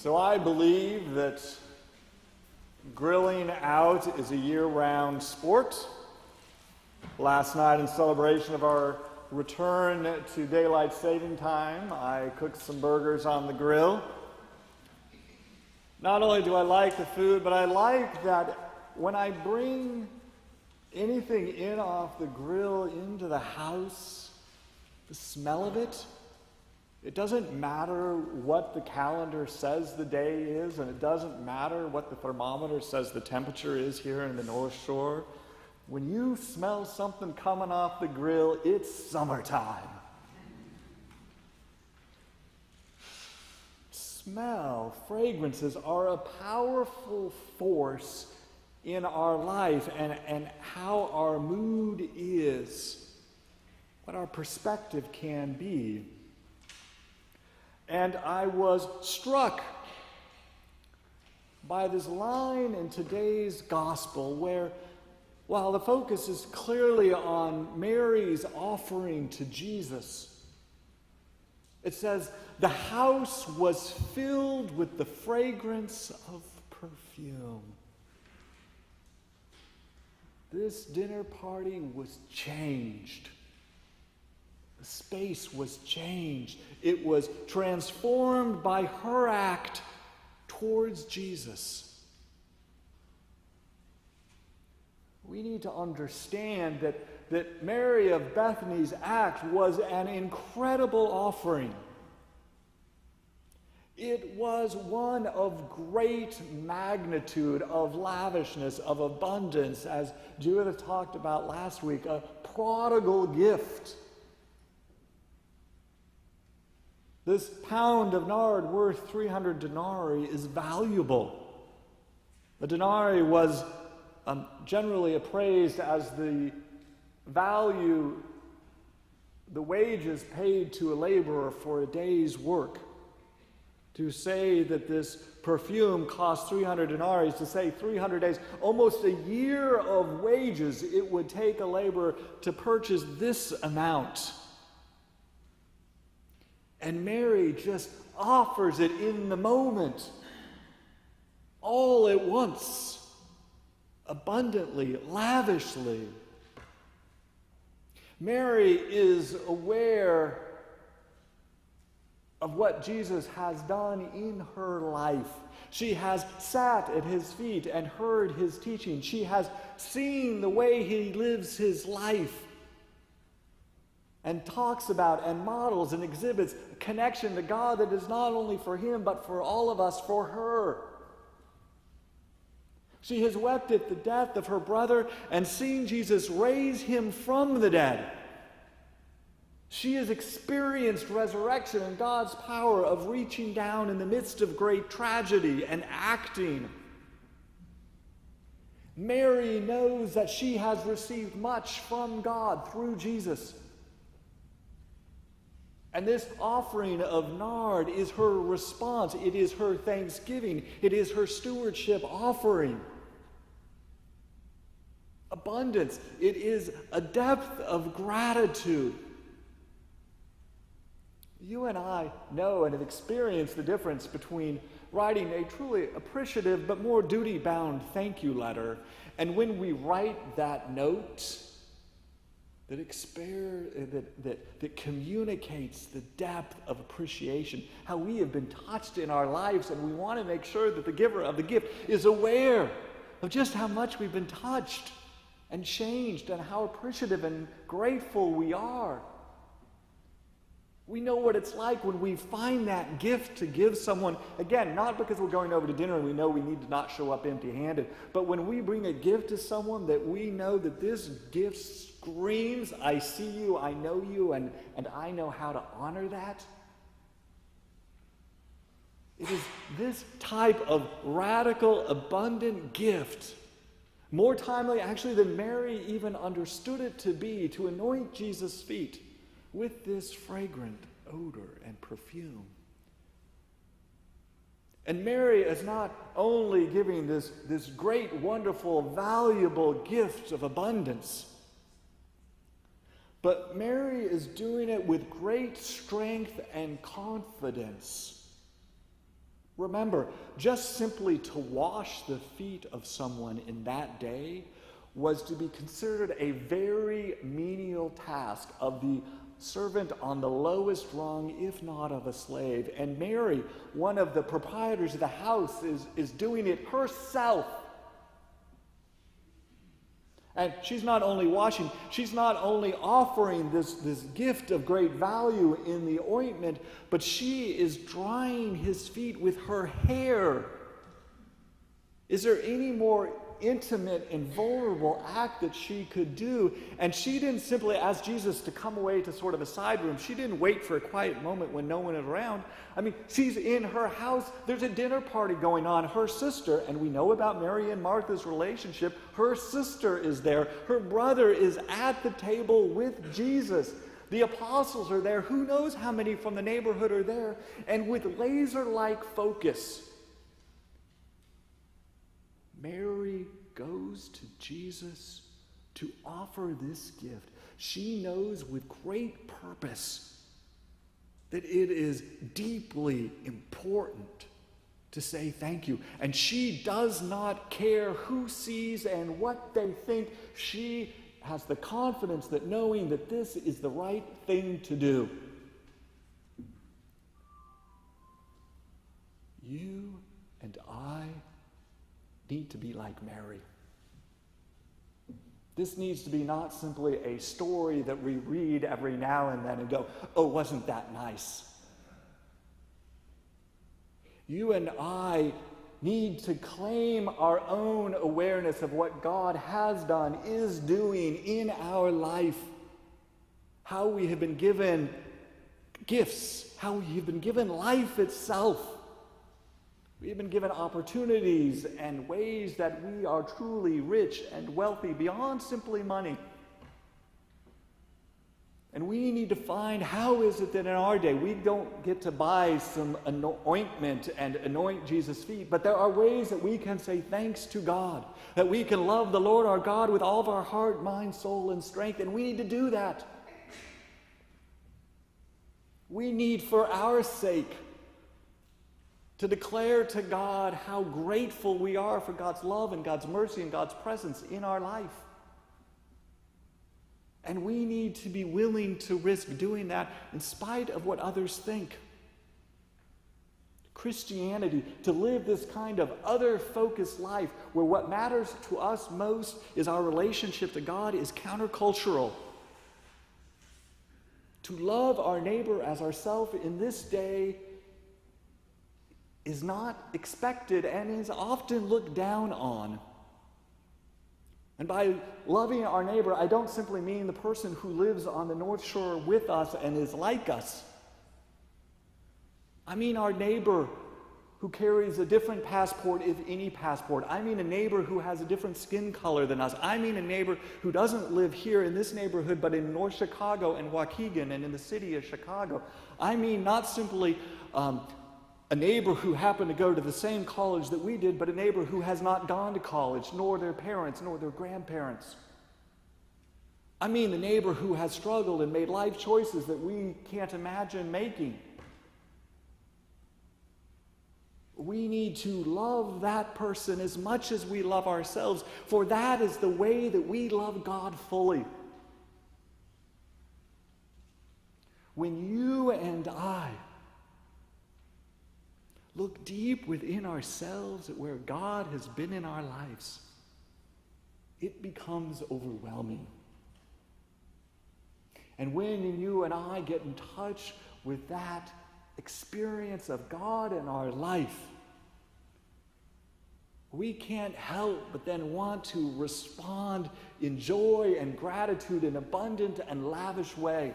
So I believe that grilling out is a year-round sport. Last night, in celebration of our return to daylight saving time, I cooked some burgers on the grill. Not only do I like the food, but I like that when I bring anything in off the grill into the house, the smell of it, it doesn't matter what the calendar says the day is, and it doesn't matter what the thermometer says the temperature is here in the North Shore. When you smell something coming off the grill, it's summertime. Smell, fragrances are a powerful force in our life and how our mood is, what our perspective can be. And I was struck by this line in today's gospel where, while the focus is clearly on Mary's offering to Jesus, it says, the house was filled with the fragrance of perfume. This dinner party was changed. The space was changed. It was transformed by her act towards Jesus. We need to understand that Mary of Bethany's act was an incredible offering. It was one of great magnitude, of lavishness, of abundance, as Judith talked about last week, a prodigal gift. This pound of nard worth 300 denarii is valuable. A denarii was generally appraised as the value, the wages paid to a laborer for a day's work. To say that this perfume cost 300 denarii, to say 300 days, almost a year of wages it would take a laborer to purchase this amount. And Mary just offers it in the moment, all at once, abundantly, lavishly. Mary is aware of what Jesus has done in her life. She has sat at his feet and heard his teaching. She has seen the way he lives his life and talks about and models and exhibits a connection to God that is not only for him, but for all of us, for her. She has wept at the death of her brother and seen Jesus raise him from the dead. She has experienced resurrection and God's power of reaching down in the midst of great tragedy and acting. Mary knows that she has received much from God through Jesus. And this offering of nard is her response. It is her thanksgiving. It is her stewardship offering. Abundance. It is a depth of gratitude. You and I know and have experienced the difference between writing a truly appreciative but more duty-bound thank you letter and when we write that note that communicates the depth of appreciation, how we have been touched in our lives, and we want to make sure that the giver of the gift is aware of just how much we've been touched and changed and how appreciative and grateful we are. We know what it's like when we find that gift to give someone, again, not because we're going over to dinner and we know we need to not show up empty-handed, but when we bring a gift to someone that we know that this gift screams, I see you, I know you, and I know how to honor that. It is this type of radical, abundant gift, more timely actually than Mary even understood it to be, to anoint Jesus' feet with this fragrant odor and perfume. And Mary is not only giving this great, wonderful, valuable gift of abundance, but Mary is doing it with great strength and confidence. Remember, just simply to wash the feet of someone in that day was to be considered a very menial task of the servant on the lowest rung, if not of a slave. And Mary, one of the proprietors of the house, is doing it herself. And she's not only washing, she's not only offering this gift of great value in the ointment, but she is drying his feet with her hair. Is there any more intimate and vulnerable act that she could do? And she didn't simply ask Jesus to come away to sort of a side room. She didn't wait for a quiet moment when no one is around. I mean, she's in her house. There's a dinner party going on. Her sister, and we know about Mary and Martha's relationship, her sister is there. Her brother is at the table with Jesus. The apostles are there. Who knows how many from the neighborhood are there? And with laser-like focus, Mary goes to Jesus to offer this gift. She knows with great purpose that it is deeply important to say thank you. And she does not care who sees and what they think. She has the confidence that knowing that this is the right thing to do. You and I need to be like Mary. This needs to be not simply a story that we read every now and then and go, oh, wasn't that nice? You and I need to claim our own awareness of what God has done, is doing in our life, how we have been given gifts, how we have been given life itself. We've been given opportunities and ways that we are truly rich and wealthy beyond simply money. And we need to find how is it that in our day we don't get to buy some ointment and anoint Jesus' feet, but there are ways that we can say thanks to God, that we can love the Lord our God with all of our heart, mind, soul, and strength, and we need to do that. We need, for our sake, to declare to God how grateful we are for God's love and God's mercy and God's presence in our life. And we need to be willing to risk doing that in spite of what others think. Christianity, to live this kind of other-focused life where what matters to us most is our relationship to God, is countercultural. To love our neighbor as ourselves in this day is not expected and is often looked down on. And by loving our neighbor, I don't simply mean the person who lives on the North Shore with us and is like us. I mean our neighbor who carries a different passport, if any passport. I mean a neighbor who has a different skin color than us. I mean a neighbor who doesn't live here in this neighborhood, but in North Chicago and Waukegan and in the city of Chicago. I mean not simply a neighbor who happened to go to the same college that we did, but a neighbor who has not gone to college, nor their parents, nor their grandparents. I mean the neighbor who has struggled and made life choices that we can't imagine making. We need to love that person as much as we love ourselves, for that is the way that we love God fully. When you and I look deep within ourselves at where God has been in our lives, it becomes overwhelming. And when you and I get in touch with that experience of God in our life, we can't help but then want to respond in joy and gratitude in an abundant and lavish way.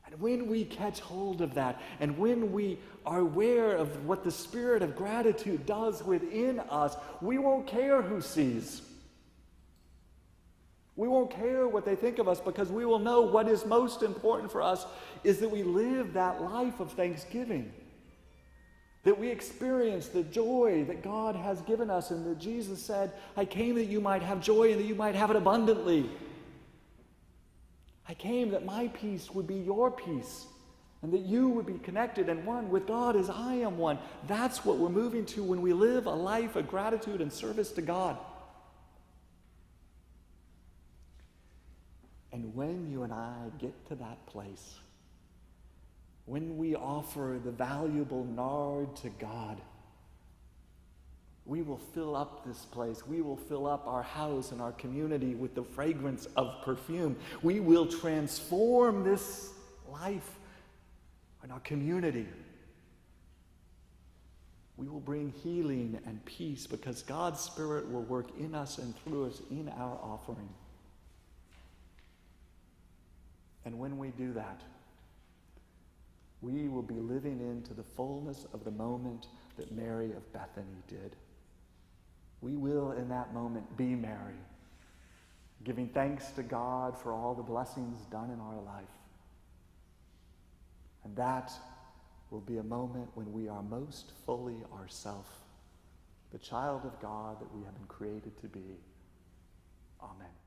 And when we catch hold of that, and when we are aware of what the spirit of gratitude does within us, we won't care who sees. We won't care what they think of us, because we will know what is most important for us is that we live that life of thanksgiving, that we experience the joy that God has given us, and that Jesus said, I came that you might have joy and that you might have it abundantly. I came that my peace would be your peace, And that you would be connected and one with God as I am one. That's what we're moving to when we live a life of gratitude and service to God. And when you and I get to that place, when we offer the valuable nard to God, we will fill up this place. We will fill up our house and our community with the fragrance of perfume. We will transform this life and our community. We will bring healing and peace because God's Spirit will work in us and through us in our offering. And when we do that, we will be living into the fullness of the moment that Mary of Bethany did. We will, in that moment, be Mary, giving thanks to God for all the blessings done in our life. And that will be a moment when we are most fully ourselves, the child of God that we have been created to be. Amen.